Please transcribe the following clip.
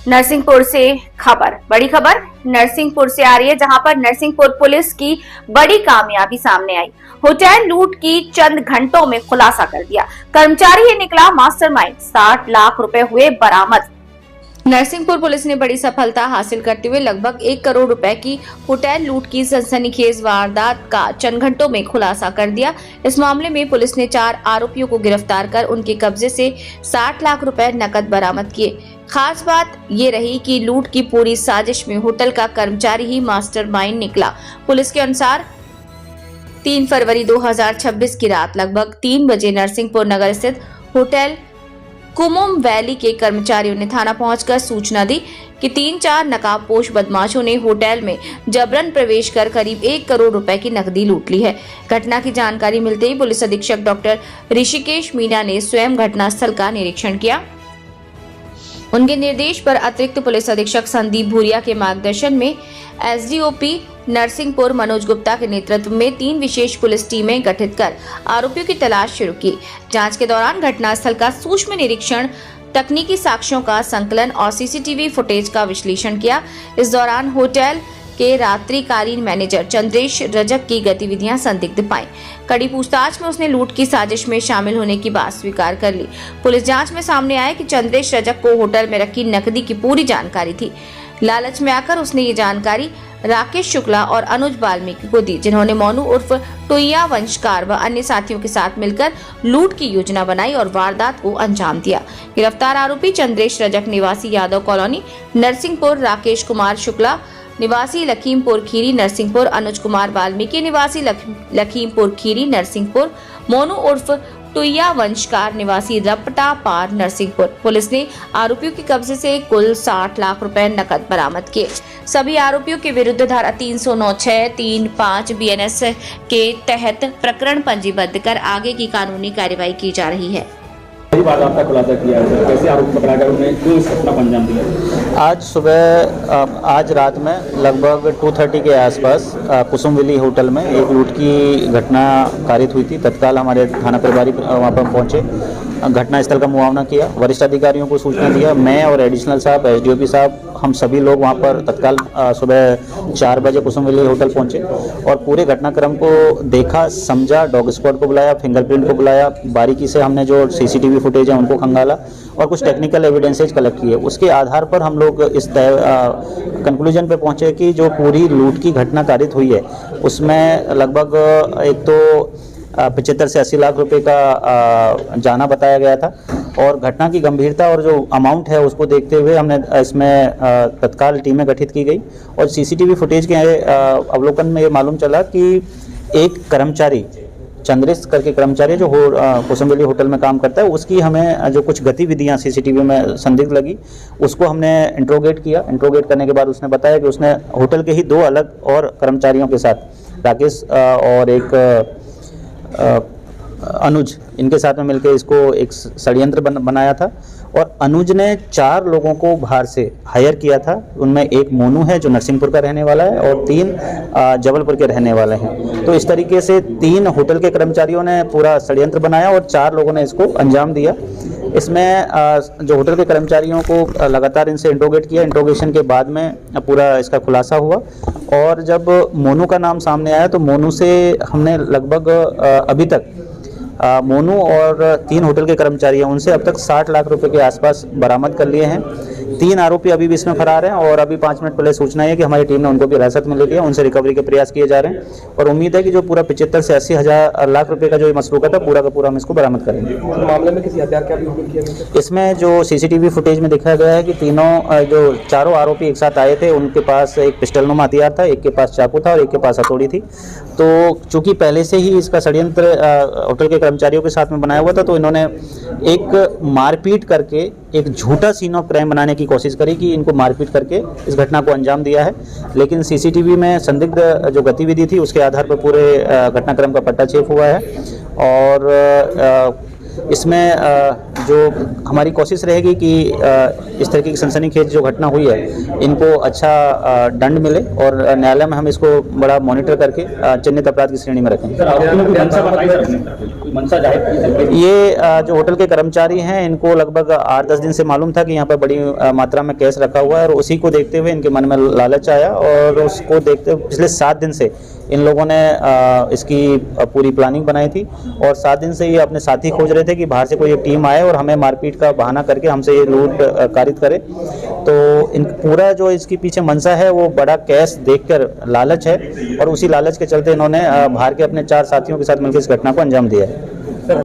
नरसिंहपुर से बड़ी खबर नरसिंहपुर से आ रही है, जहां पर नरसिंहपुर पुलिस की बड़ी कामयाबी सामने आई। होटल लूट की चंद घंटों में खुलासा कर दिया। कर्मचारी ही निकला मास्टरमाइंड। 60 लाख रुपए हुए बरामद। नरसिंहपुर पुलिस ने बड़ी सफलता हासिल करते हुए लगभग 1 करोड़ रुपए की होटल लूट की सनसनीखेज वारदात का चंद घंटों में खुलासा कर दिया। इस मामले में पुलिस ने 4 आरोपियों को गिरफ्तार कर उनके कब्जे से 60 लाख रुपए नकद बरामद किए। खास बात ये रही कि लूट की पूरी साजिश में होटल का कर्मचारी ही मास्टरमाइंड निकला। पुलिस के अनुसार 3 फरवरी 2026 की रात लगभग 3 बजे नरसिंहपुर नगर स्थित होटल कुमुम वैली के कर्मचारियों ने थाना पहुंचकर सूचना दी कि 3-4 नकाबपोश बदमाशों ने होटल में जबरन प्रवेश कर करीब 1 करोड़ रुपए की नकदी लूट ली है। घटना की जानकारी मिलते ही पुलिस अधीक्षक डॉक्टर ऋषिकेश मीना ने स्वयं घटनास्थल का निरीक्षण किया। उनके निर्देश पर अतिरिक्त पुलिस अधीक्षक संदीप भूरिया के मार्गदर्शन में एसडीओपी नरसिंहपुर मनोज गुप्ता के नेतृत्व में 3 विशेष पुलिस टीमें गठित कर आरोपियों की तलाश शुरू की। जांच के दौरान घटनास्थल का सूक्ष्म निरीक्षण, तकनीकी साक्ष्यों का संकलन और सीसीटीवी फुटेज का विश्लेषण किया। इस दौरान होटल के रात्रिकालीन मैनेजर चंद्रेश रजक की गतिविधियां संदिग्ध पाई। कड़ी पूछताछ में उसने लूट की साजिश में शामिल होने की बात स्वीकार कर ली। पुलिस जांच में सामने आया कि चंद्रेश रजक को होटल में रखी नकदी की पूरी जानकारी थी। लालच में आकर उसने ये जानकारी राकेश शुक्ला और अनुज वाल्मीकि को दी, जिन्होंने मोनू उर्फ टोइया वंशकार व अन्य साथियों के साथ मिलकर लूट की योजना बनाई और वारदात को अंजाम दिया। गिरफ्तार आरोपी चंद्रेश रजक निवासी यादव कॉलोनी नरसिंहपुर, राकेश कुमार शुक्ला निवासी लखीमपुर खीरी नरसिंहपुर, अनुज कुमार वाल्मीकि निवासी लखीमपुर खीरी नरसिंहपुर, मोनू उर्फ टुइया वंशकार निवासी रपटा पार नरसिंहपुर। पुलिस ने आरोपियों के कब्जे से कुल 60 लाख रुपए नकद बरामद किए। सभी आरोपियों के विरुद्ध धारा 309(6), 3(5) BNS के तहत प्रकरण पंजीबद्ध कर आगे की कानूनी कार्रवाई की जा रही है। वारदात का खुलासा किया है, कैसे आरोपी पकड़ा गया, उन्हें क्यों इस घटना को अंजाम दिया? आज रात में लगभग 2:30 के आसपास कुसुम वैली होटल में एक लूट की घटना कारित हुई थी। तत्काल हमारे थाना प्रभारी वहाँ पर पहुँचे, घटनास्थल का मुआयना किया, वरिष्ठ अधिकारियों को सूचना दिया। मैं और एडिशनल साहब, एसडीओपी साहब, हम सभी लोग वहाँ पर तत्काल सुबह 4 बजे कुसुम वैली होटल पहुँचे और पूरे घटनाक्रम को देखा, समझा। डॉग स्क्वाड को बुलाया, फिंगरप्रिंट को बुलाया, बारीकी से हमने जो सीसीटीवी फुटेज है उनको खंगाला और कुछ टेक्निकल एविडेंसेज कलेक्ट किए। उसके आधार पर हम लोग इस कंक्लूजन पे पहुँचे कि जो पूरी लूट की घटना कारित हुई है उसमें लगभग एक तो 75 से 80 लाख रुपए का जाना बताया गया था और घटना की गंभीरता और जो अमाउंट है उसको देखते हुए हमने इसमें तत्काल टीमें गठित की गई और सीसीटीवी फुटेज के अवलोकन में ये मालूम चला कि एक कर्मचारी, चंद्रेश करके कर्मचारी जो कुसुम वैली होटल में काम करता है, उसकी हमें जो कुछ गतिविधियां सीसीटीवी में संदिग्ध लगी उसको हमने इंट्रोगेट किया। इंट्रोगेट करने के बाद उसने बताया कि उसने होटल के ही 2 अलग और कर्मचारियों के साथ, राकेश और एक अनुज, इनके साथ में मिलकर इसको एक षड्यंत्र बनाया था और अनुज ने 4 लोगों को बाहर से हायर किया था। उनमें एक मोनू है जो नरसिंहपुर का रहने वाला है और 3 जबलपुर के रहने वाले हैं। तो इस तरीके से 3 होटल के कर्मचारियों ने पूरा षड्यंत्र बनाया और 4 लोगों ने इसको अंजाम दिया। इसमें जो होटल के कर्मचारियों को लगातार इनसे इंट्रोगेट किया, इंट्रोगेशन के बाद में पूरा इसका खुलासा हुआ और जब मोनू का नाम सामने आया तो मोनू से हमने लगभग अभी तक मोनू और 3 होटल के कर्मचारी हैं, उनसे अब तक 60 लाख रुपए के आसपास बरामद कर लिए हैं। 3 आरोपी अभी भी इसमें फरार हैं और अभी 5 मिनट पहले सूचना है कि हमारी टीम ने उनको भी हिरासत में ले लिया, उनसे रिकवरी के प्रयास किए जा रहे हैं और उम्मीद है कि जो पूरा 75 से 80 लाख रुपए का जो ये मसरूका था पूरा का पूरा हम इसको बरामद करेंगे। मामले में किसी हथियार का भी उपयोग किया गया? इसमें जो सीसीटीवी फुटेज में देखा गया है कि चारों आरोपी एक साथ आए थे, उनके पास एक पिस्टल नुमा हथियार था, एक के पास चाकू था और एक के पास हथौड़ी थी। तो चूंकि पहले से ही इसका षड्यंत्र होटल के कर्मचारियों के साथ में बनाया हुआ था तो इन्होंने एक मारपीट करके एक झूठा सीन ऑफ क्राइम बनाने की कोशिश करी कि इनको मारपीट करके इस घटना को अंजाम दिया है। लेकिन सीसीटीवी में संदिग्ध जो गतिविधि थी उसके आधार पर पूरे घटनाक्रम का पट्टाछेप हुआ है और इसमें जो हमारी कोशिश रहेगी कि इस तरह की सनसनीखेज जो घटना हुई है इनको अच्छा दंड मिले और न्यायालय में हम इसको बड़ा मॉनिटर करके चिन्हित अपराध की श्रेणी में रखें। सर आरोपियों ने कोई मंशा बताई सर अपने तरफ से? कोई मंशा जाहिर की सर? ये जो होटल के कर्मचारी हैं इनको लगभग 8-10 दिन से मालूम था कि यहाँ पर बड़ी मात्रा में कैश रखा हुआ है और उसी को देखते हुए इनके मन में लालच आया और उसको देखते हुए पिछले 7 दिन से इन लोगों ने इसकी पूरी प्लानिंग बनाई थी और 7 दिन से ये अपने साथी खोज रहे थे कि बाहर से कोई एक टीम आए और हमें मारपीट का बहाना करके हमसे ये लूट कारित करे। तो इन पूरा जो इसके पीछे मंशा है वो बड़ा कैश देखकर लालच है और उसी लालच के चलते इन्होंने बाहर के अपने 4 साथियों के साथ मिलकर इस घटना को अंजाम दिया है।